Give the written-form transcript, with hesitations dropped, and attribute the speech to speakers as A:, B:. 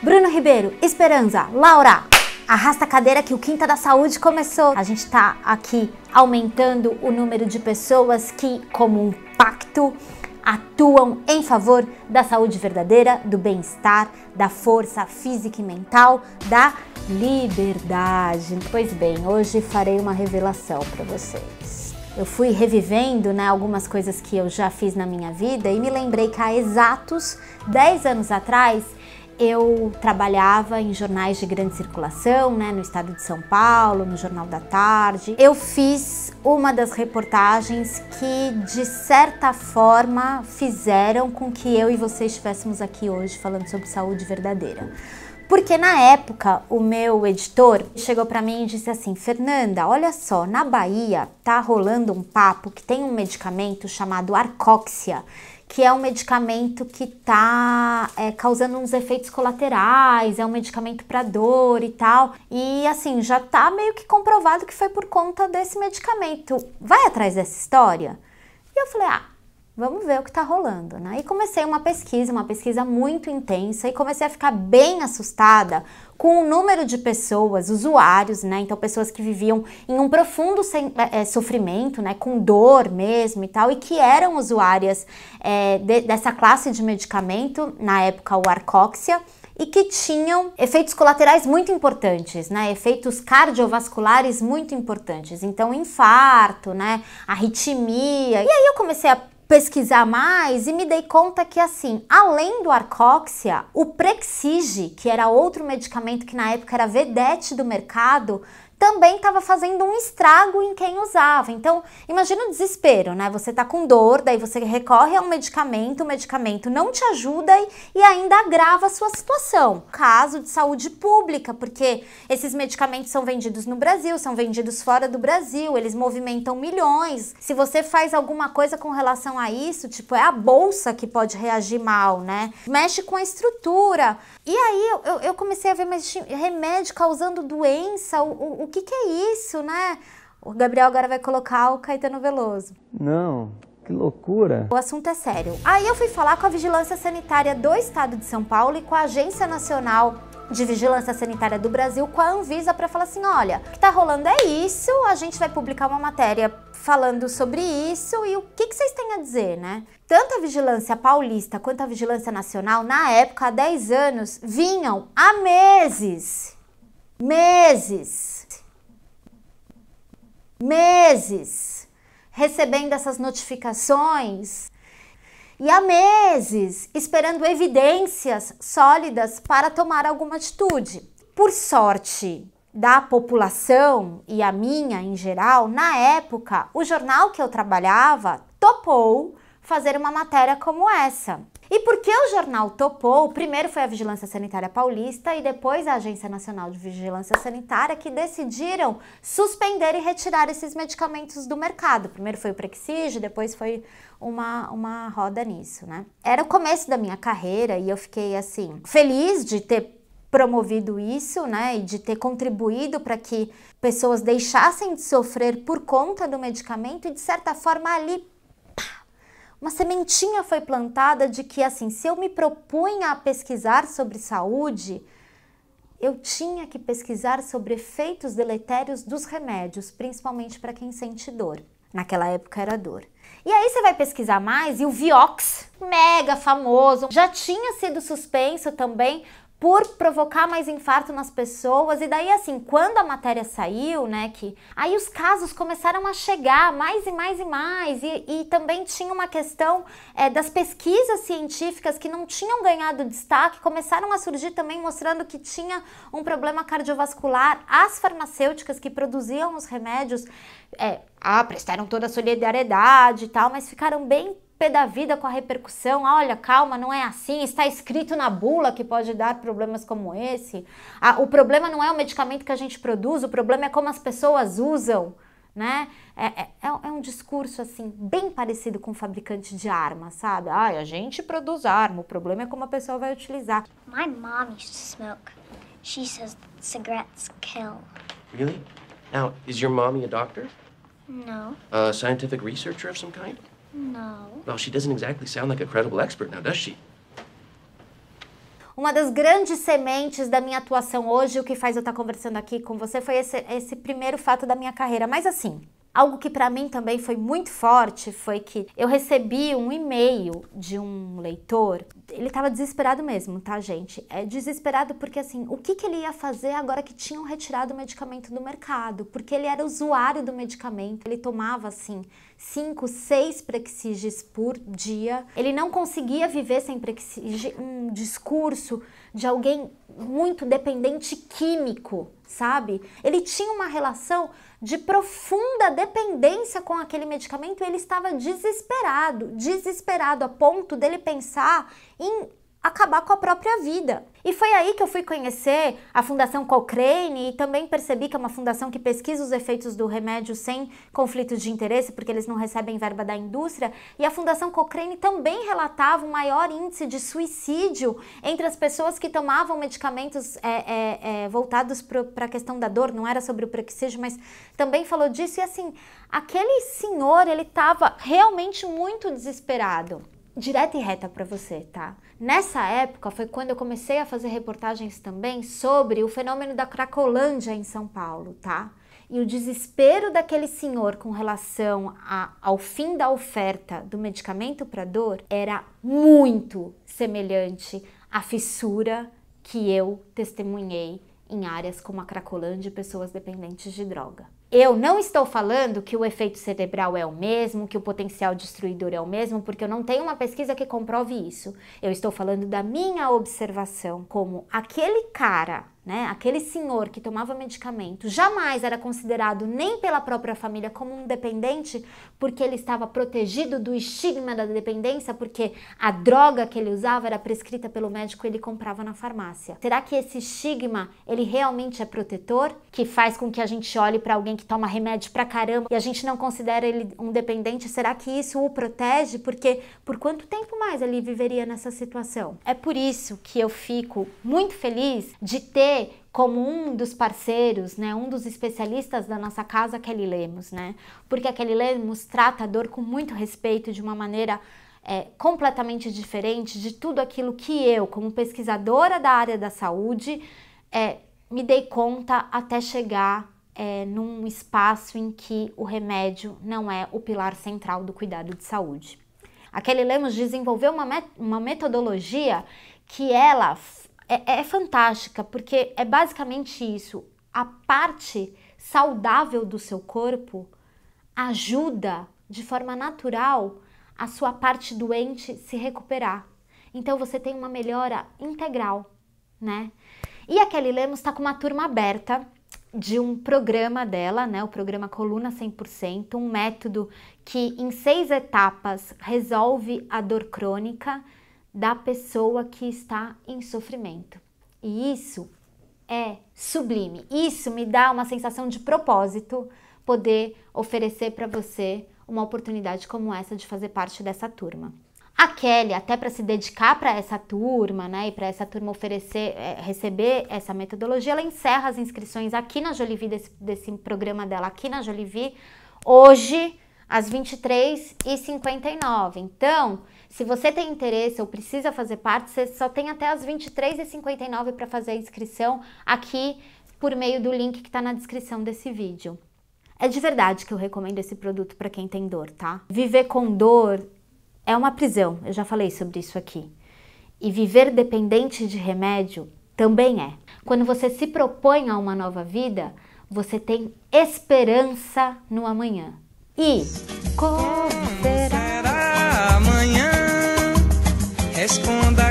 A: Bruno Ribeiro, Esperança, Laura, arrasta a cadeira que o Quinta da Saúde começou. A gente tá aqui aumentando o número de pessoas que, como um pacto, atuam em favor da saúde verdadeira, do bem-estar, da força física e mental, da liberdade. Pois bem, hoje farei uma revelação para vocês. Eu fui revivendo, algumas coisas que eu já fiz na minha vida e me lembrei que há exatos 10 anos atrás eu trabalhava em jornais de grande circulação, no estado de São Paulo, no Jornal da Tarde. Eu fiz uma das reportagens que, de certa forma, fizeram com que eu e você estivéssemos aqui hoje falando sobre saúde verdadeira. Porque na época o meu editor chegou para mim e disse assim: Fernanda, olha só, na Bahia tá rolando um papo que tem um medicamento chamado Arcoxia, que é um medicamento que tá causando uns efeitos colaterais, é um medicamento para dor e tal. E assim, já tá meio que comprovado que foi por conta desse medicamento. Vai atrás dessa história? E eu falei, vamos ver o que tá rolando, E comecei uma pesquisa muito intensa e comecei a ficar bem assustada com o número de pessoas, usuários, Então pessoas que viviam em um profundo sofrimento, com dor mesmo e tal, e que eram usuárias dessa classe de medicamento, na época o Arcoxia, e que tinham efeitos colaterais muito importantes, efeitos cardiovasculares muito importantes, então infarto, arritmia. E aí eu comecei a pesquisar mais e me dei conta que, assim, além do Arcoxia, o Prexige, que era outro medicamento que na época era vedete do mercado, também estava fazendo um estrago em quem usava. Então, imagina o desespero, Você tá com dor, daí você recorre a um medicamento, o medicamento não te ajuda e ainda agrava a sua situação. Caso de saúde pública, porque esses medicamentos são vendidos no Brasil, são vendidos fora do Brasil, eles movimentam milhões. Se você faz alguma coisa com relação a isso, tipo, é a bolsa que pode reagir mal, Mexe com a estrutura. E aí eu comecei a ver mais remédio causando doença, o que é isso, O Gabriel agora vai colocar o Caetano Veloso.
B: Não, que loucura.
A: O assunto é sério. Aí eu fui falar com a Vigilância Sanitária do Estado de São Paulo e com a Agência Nacional de Vigilância Sanitária do Brasil, com a Anvisa, para falar assim, olha, o que tá rolando é isso, a gente vai publicar uma matéria falando sobre isso e o que vocês têm a dizer, Tanto a Vigilância Paulista quanto a Vigilância Nacional, na época, há 10 anos, vinham há meses recebendo essas notificações e há meses esperando evidências sólidas para tomar alguma atitude. Por sorte da população e a minha em geral, na época, o jornal que eu trabalhava topou fazer uma matéria como essa. E por que o jornal topou? Primeiro foi a Vigilância Sanitária Paulista e depois a Agência Nacional de Vigilância Sanitária, que decidiram suspender e retirar esses medicamentos do mercado. Primeiro foi o Prexige, depois foi uma roda nisso, Era o começo da minha carreira e eu fiquei, assim, feliz de ter promovido isso, e de ter contribuído para que pessoas deixassem de sofrer por conta do medicamento e, de certa forma, ali uma sementinha foi plantada de que, assim, se eu me propunha a pesquisar sobre saúde, eu tinha que pesquisar sobre efeitos deletérios dos remédios, principalmente para quem sente dor. Naquela época era dor. E aí você vai pesquisar mais e o Vioxx, mega famoso, já tinha sido suspenso também por provocar mais infarto nas pessoas. E daí, assim, quando a matéria saiu, aí os casos começaram a chegar mais e mais e mais, e também tinha uma questão das pesquisas científicas que não tinham ganhado destaque, começaram a surgir também mostrando que tinha um problema cardiovascular. As farmacêuticas que produziam os remédios prestaram toda a solidariedade e tal, mas ficaram bem pé da vida com a repercussão. Olha, calma, não é assim, está escrito na bula que pode dar problemas como esse. O problema não é o medicamento que a gente produz, o problema é como as pessoas usam, É um discurso, assim, bem parecido com o fabricante de armas, sabe? A gente produz arma, o problema é como a pessoa vai utilizar.
C: My mom used to smoke. She says cigarettes kill.
D: Really? Now, is your mommy a doctor?
C: No.
D: A scientific researcher of some kind?
C: No.
D: Well, she doesn't exactly sound like a credible expert now, does she?
A: uma das grandes sementes da minha atuação hoje, o que faz eu estar conversando aqui com você, foi esse primeiro fato da minha carreira. Mas assim, algo que para mim também foi muito forte foi que eu recebi um e-mail de um leitor. Ele estava desesperado mesmo, tá, gente? É desesperado porque, assim, o que ele ia fazer agora que tinham retirado o medicamento do mercado? Porque ele era usuário do medicamento, ele tomava, assim, 5, 6 Prexiges por dia. Ele não conseguia viver sem Prexige, um discurso de alguém muito dependente químico, sabe? Ele tinha uma relação de profunda dependência com aquele medicamento e ele estava desesperado a ponto dele pensar em acabar com a própria vida. E foi aí que eu fui conhecer a Fundação Cochrane e também percebi que é uma fundação que pesquisa os efeitos do remédio sem conflitos de interesse, porque eles não recebem verba da indústria, e a Fundação Cochrane também relatava um maior índice de suicídio entre as pessoas que tomavam medicamentos voltados para a questão da dor. Não era sobre o Prexige, mas também falou disso. E assim, aquele senhor, ele estava realmente muito desesperado. Direta e reta para você, tá? Nessa época foi quando eu comecei a fazer reportagens também sobre o fenômeno da Cracolândia em São Paulo, tá? E o desespero daquele senhor com relação ao fim da oferta do medicamento para dor era muito semelhante à fissura que eu testemunhei em áreas como a Cracolândia e pessoas dependentes de droga. Eu não estou falando que o efeito cerebral é o mesmo, que o potencial destruidor é o mesmo, porque eu não tenho uma pesquisa que comprove isso. Eu estou falando da minha observação, como aquele cara, né, aquele senhor que tomava medicamento, jamais era considerado nem pela própria família como um dependente, porque ele estava protegido do estigma da dependência, porque a droga que ele usava era prescrita pelo médico e ele comprava na farmácia. Será que esse estigma, ele realmente é protetor? Que faz com que a gente olhe para alguém que toma remédio pra caramba e a gente não considera ele um dependente? Será que isso o protege? Porque por quanto tempo mais ele viveria nessa situação? É por isso que eu fico muito feliz de ter como um dos parceiros, né, um dos especialistas da nossa casa, a Kelly Lemos, né? Porque a Kelly Lemos trata a dor com muito respeito, de uma maneira completamente diferente de tudo aquilo que eu, como pesquisadora da área da saúde, me dei conta até chegar num espaço em que o remédio não é o pilar central do cuidado de saúde. A Kelly Lemos desenvolveu uma metodologia que ela é fantástica, porque é basicamente isso. A parte saudável do seu corpo ajuda de forma natural a sua parte doente se recuperar. Então você tem uma melhora integral, né? E a Kelly Lemos está com uma turma aberta de um programa dela, né? O programa Coluna 100%, um método que em 6 etapas resolve a dor crônica da pessoa que está em sofrimento. E isso é sublime. Isso me dá uma sensação de propósito, poder oferecer para você uma oportunidade como essa de fazer parte dessa turma. A Kelly, até para se dedicar para essa turma, né, e para essa turma receber essa metodologia, ela encerra as inscrições aqui na Jolivie, desse programa dela aqui na Jolivie, hoje, às 23h59. Então, se você tem interesse ou precisa fazer parte, você só tem até as 23h59 para fazer a inscrição aqui por meio do link que está na descrição desse vídeo. É de verdade que eu recomendo esse produto para quem tem dor, tá? Viver com dor é uma prisão, eu já falei sobre isso aqui. E viver dependente de remédio também é. Quando você se propõe a uma nova vida, você tem esperança no amanhã. E como será amanhã? Responda